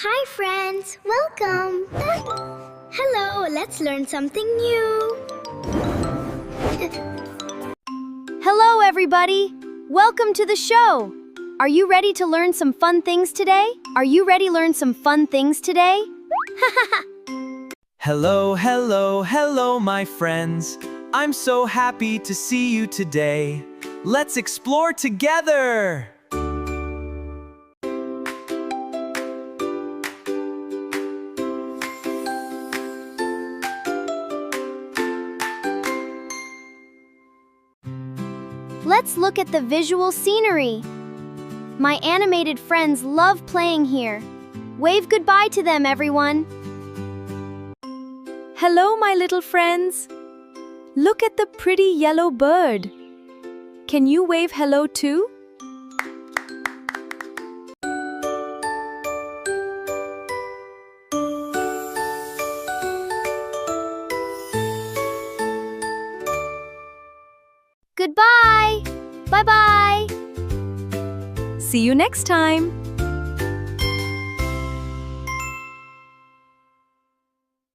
Hi friends, welcome! Hello, let's learn something new. Hello everybody! Welcome to the show! Are you ready to learn some fun things today? Hello, hello, hello, my friends. I'm so happy to see you today. Let's explore together! Let's look at the visual scenery. My animated friends love playing here. Wave goodbye to them, everyone. Hello, my little friends. Look at the pretty yellow bird. Can you wave hello too? Goodbye! Bye-bye! See you next time.